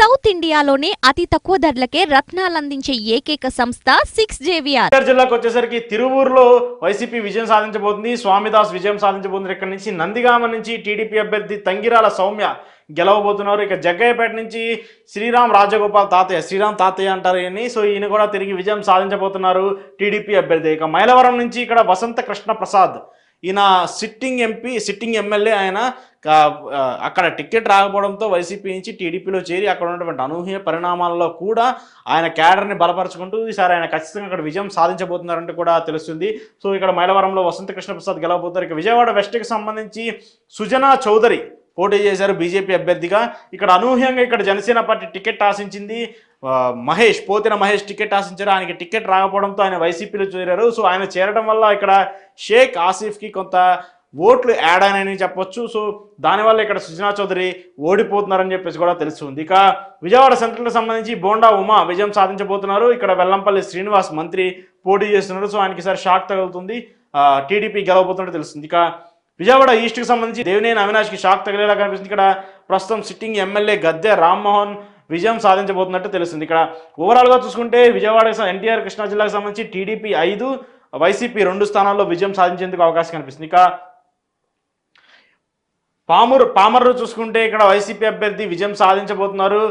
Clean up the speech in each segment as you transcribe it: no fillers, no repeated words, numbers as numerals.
South ఇండియాలోనే అతి తక్కువ ధరలకే రత్నాలందించే ఏకైక సంస్థ 6JVR. జిల్లాకు వచ్చేసరికి తిరువూరులో వైసీపీ విజయం సాధించబోతుంది. స్వామిదాస్ విజయం సాధించబోతుంది. ఇక్కడ నుంచి నందిగామ నుంచి టీడీపీ అభ్యర్థి తంగిరాల సౌమ్య గెలవబోతున్నారు. ఇక జగ్గయ్యపేట నుంచి శ్రీరామ్ రాజగోపాల్ తాతయ్య, శ్రీరామ్ తాతయ్య అంటారు ఈయన్ని. సో ఈయన కూడా తిరిగి విజయం సాధించబోతున్నారు టీడీపీ అభ్యర్థి. ఇక మైలవరం నుంచి ఇక్కడ వసంత కృష్ణ ప్రసాద్, ఈయన సిట్టింగ్ ఎమ్మెల్యే. ఆయన అక్కడ టికెట్ రాకపోవడంతో వైసీపీ నుంచి టీడీపీలో చేరి అక్కడ ఉన్నటువంటి అనూహ్య పరిణామాలలో కూడా ఆయన క్యాడర్ని బలపరుచుకుంటూ ఈసారి ఆయన ఖచ్చితంగా అక్కడ విజయం సాధించబోతున్నారంటే కూడా తెలుస్తుంది. సో ఇక్కడ మైలవరంలో వసంత కృష్ణ ప్రసాద్ గెలవబోతారు. ఇక విజయవాడ వెస్ట్కి సంబంధించి సుజనా చౌదరి పోటీ చేశారు బీజేపీ అభ్యర్థిగా. ఇక్కడ అనూహ్యంగా ఇక్కడ జనసేన పార్టీ టికెట్ ఆశించింది. పోతిన మహేష్ టికెట్ ఆశించారు. ఆయనకి టికెట్ రాకపోవడంతో ఆయన వైసీపీలో చేరారు. సో ఆయన చేరడం వల్ల ఇక్కడ షేక్ ఆసిఫ్కి కొంత ఓట్లు యాడ్ అయినాయని చెప్పొచ్చు. సో దానివల్ల ఇక్కడ సుజనా చౌదరి ఓడిపోతున్నారని చెప్పేసి కూడా తెలుస్తుంది. ఇక విజయవాడ సెంట్రల్కి సంబంధించి బోండా ఉమా విజయం సాధించబోతున్నారు. ఇక్కడ వెల్లంపల్లి శ్రీనివాస్ మంత్రి పోటీ చేస్తున్నారు. సో ఆయనకి ఈసారి షాక్ తగులుతుంది, టీడీపీ గెలవబోతున్నట్టు తెలుస్తుంది. ఇక విజయవాడ ఈస్ట్కి సంబంధించి దేవినేని అవినాష్కి షాక్ తగిలేలా కనిపిస్తుంది. ఇక్కడ ప్రస్తుతం సిట్టింగ్ ఎమ్మెల్యే గద్దె రామ్మోహన్ విజయం సాధించబోతున్నట్టు తెలుస్తుంది. ఇక్కడ ఓవరాల్గా చూసుకుంటే విజయవాడ ఎన్టీఆర్ కృష్ణా జిల్లాకు సంబంధించి టీడీపీ 5, వైసీపీ 2 స్థానాల్లో విజయం సాధించేందుకు అవకాశం కనిపిస్తుంది. ఇక పామర్రు చూసుకుంటే ఇక్కడ వైసీపీ అభ్యర్థి విజయం సాధించబోతున్నారు,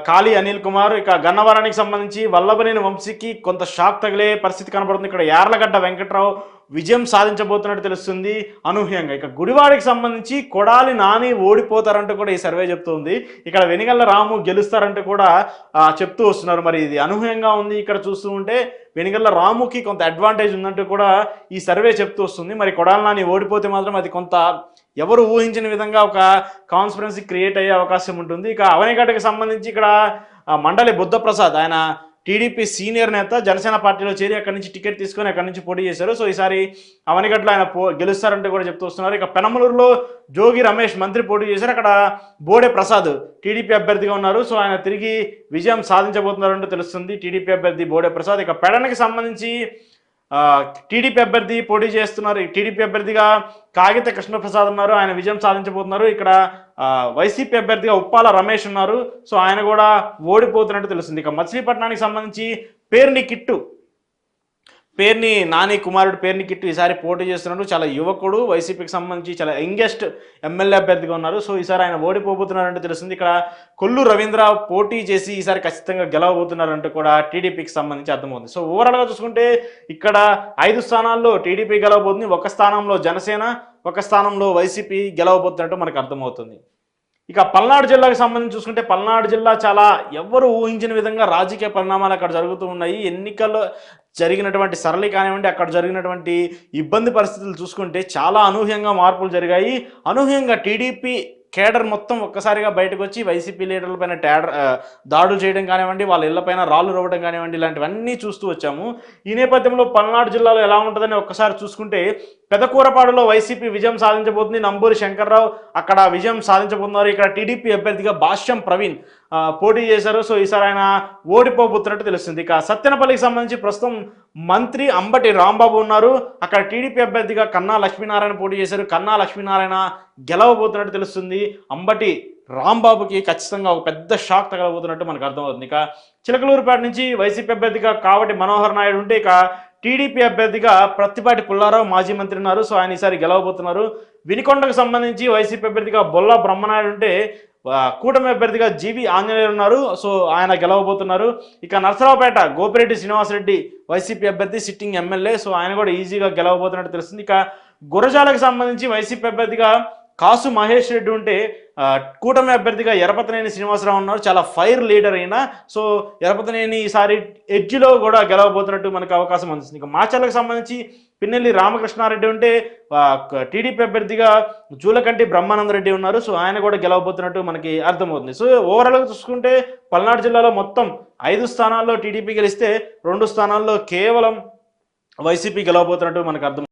కాళీ అనిల్ కుమార్. ఇక గన్నవరానికి సంబంధించి వల్లభనేని వంశీకి కొంత షాక్ తగిలే పరిస్థితి కనబడుతుంది. ఇక్కడ యార్లగడ్డ వెంకట్రావు విజయం సాధించబోతున్నట్టు తెలుస్తుంది అనూహ్యంగా. ఇక గుడివాడికి సంబంధించి కొడాలి నాని ఓడిపోతారంటూ కూడా ఈ సర్వే చెప్తుంది. ఇక్కడ వెనిగళ్ల రాము గెలుస్తారంటూ కూడా చెప్తూ వస్తున్నారు. మరి ఇది అనూహ్యంగా ఉంది. ఇక్కడ చూస్తూ ఉంటే వెనిగళ్ల రాముకి కొంత అడ్వాంటేజ్ ఉందంటూ కూడా ఈ సర్వే చెప్తూ వస్తుంది. మరి కొడాలి నాని ఓడిపోతే మాత్రం అది కొంత ఎవరు ఊహించిన విధంగా ఒక కాన్స్పిరెన్సీ క్రియేట్ అయ్యే అవకాశం ఉంటుంది. ఇక అవనిగడ్డకి సంబంధించి ఇక్కడ మండలి బుద్ధప్రసాద్, ఆయన టీడీపీ సీనియర్ నేత, జనసేన పార్టీలో చేరి అక్కడి నుంచి టికెట్ తీసుకొని అక్కడి నుంచి పోటీ చేశారు. సో ఈసారి అవనిగడ్డలో ఆయన గెలుస్తారంటే కూడా చెప్తూ వస్తున్నారు. ఇక పెనమలూరులో జోగి రమేష్ మంత్రి పోటీ చేశారు. అక్కడ బోడే ప్రసాద్ టీడీపీ అభ్యర్థిగా ఉన్నారు. సో ఆయన తిరిగి విజయం సాధించబోతున్నారంటూ తెలుస్తుంది టీడీపీ అభ్యర్థి బోడే ప్రసాద్. ఇక పెడనకి సంబంధించి టీడీపీ అభ్యర్థి పోటీ చేస్తున్నారు. టీడీపీ అభ్యర్థిగా కాగిత కృష్ణప్రసాద్ ఉన్నారు, ఆయన విజయం సాధించబోతున్నారు. ఇక్కడ వైసీపీ అభ్యర్థిగా ఉప్పాల రమేష్ ఉన్నారు. సో ఆయన కూడా ఓడిపోతున్నట్టు తెలుస్తుంది. ఇక మచిలీపట్నానికి సంబంధించి పేర్ని నాని కుమారుడు పేర్ని కిట్టు ఈసారి పోటీ చేస్తున్నాడు. చాలా యువకుడు, వైసీపీకి సంబంధించి చాలా యంగెస్ట్ ఎమ్మెల్యే అభ్యర్థిగా ఉన్నారు. సో ఈసారి ఆయన ఓడిపోబోతున్నారంటూ తెలుస్తుంది. ఇక్కడ కొల్లు రవీంద్ర పోటీ చేసి ఈసారి ఖచ్చితంగా గెలవబోతున్నారంటూ కూడా టీడీపీకి సంబంధించి అర్థమవుతుంది. సో ఓవరాల్గా చూసుకుంటే ఇక్కడ 5 స్థానాల్లో టీడీపీ గెలవబోతుంది, 1 స్థానంలో జనసేన, 1 స్థానంలో వైసీపీ గెలవబోతున్నట్టు మనకు అర్థమవుతుంది. ఇక పల్నాడు జిల్లాకు సంబంధించి చూసుకుంటే పల్నాడు జిల్లా చాలా ఎవరు ఊహించిన విధంగా రాజకీయ పరిణామాలు అక్కడ జరుగుతూ ఉన్నాయి. ఎన్నికల్లో జరిగినటువంటి సరళి కానివ్వండి, అక్కడ జరిగినటువంటి ఇబ్బంది పరిస్థితులు చూసుకుంటే చాలా అనూహ్యంగా మార్పులు జరిగాయి. అనూహ్యంగా టీడీపీ కేడర్ మొత్తం ఒక్కసారిగా బయటకు వచ్చి వైసీపీ లీడర్లపైన దాడులు చేయడం కానివ్వండి, వాళ్ళ ఇళ్లపైన రాళ్ళు రువ్వడం కానివ్వండి, ఇలాంటివన్నీ చూస్తూ వచ్చాము. ఈ నేపథ్యంలో పల్నాడు జిల్లాలో ఎలా ఉంటుందని ఒక్కసారి చూసుకుంటే పెదకూరపాడులో వైసీపీ విజయం సాధించబోతుంది. నంబూరి శంకర్రావు అక్కడ విజయం సాధించబోతున్నారు. ఇక్కడ టీడీపీ అభ్యర్థిగా భాష్యం ప్రవీణ్ పోటీ చేశారు. సో ఈసారి ఆయన ఓడిపోబోతున్నట్టు తెలుస్తుంది. ఇక సత్తెనపల్లికి సంబంధించి ప్రస్తుతం మంత్రి అంబటి రాంబాబు ఉన్నారు. అక్కడ టీడీపీ అభ్యర్థిగా కన్నా లక్ష్మీనారాయణ పోటీ చేశారు. కన్నా లక్ష్మీనారాయణ గెలవబోతున్నట్టు తెలుస్తుంది. అంబటి రాంబాబుకి ఖచ్చితంగా ఒక పెద్ద షాక్ తగలబోతున్నట్టు మనకు అర్థమవుతుంది. ఇక చిలకలూరుపేట నుంచి వైసీపీ అభ్యర్థిగా కావటి మనోహర్ నాయుడు ఉంటే, ఇక టీడీపీ అభ్యర్థిగా ప్రత్తిపాటి పుల్లారావు మాజీ మంత్రి ఉన్నారు. సో ఆయన ఈసారి గెలవబోతున్నారు. వినుకొండకు సంబంధించి వైసీపీ అభ్యర్థిగా బొల్లా బ్రహ్మనాయుడు ఉంటే, కూటమి అభ్యర్థిగా జీవి ఆంజనేయులు ఉన్నారు. సో ఆయన గెలవబోతున్నారు. ఇక నర్సరావుపేట గోపిరెడ్డి శ్రీనివాసరెడ్డి వైసీపీ అభ్యర్థి, సిట్టింగ్ ఎమ్మెల్యే. సో ఆయన కూడా ఈజీగా గెలవబోతున్నట్టు తెలుస్తుంది. ఇక గురజాలకు సంబంధించి వైసీపీ అభ్యర్థిగా కాసు మహేష్ రెడ్డి ఉంటే, కూటమి అభ్యర్థిగా ఎరపతనేని శ్రీనివాసరావు ఉన్నారు. చాలా ఫైర్ లీడర్ అయినా. సో ఎరపతనేని ఈసారి ఎడ్జిలో కూడా గెలవబోతున్నట్టు మనకు అవకాశం అందుతుంది. ఇక మాచర్లకు సంబంధించి పిన్నెల్లి రామకృష్ణారెడ్డి ఉంటే, టీడీపీ అభ్యర్థిగా జూలకంటి బ్రహ్మానందరెడ్డి ఉన్నారు. సో ఆయన కూడా గెలవబోతున్నట్టు మనకి అర్థమవుతుంది. సో ఓవరాల్గా చూసుకుంటే పల్నాడు జిల్లాలో మొత్తం 5 స్థానాల్లో టీడీపీ గెలిస్తే 2 స్థానాల్లో కేవలం వైసీపీ గెలవబోతున్నట్టు మనకు అర్థం.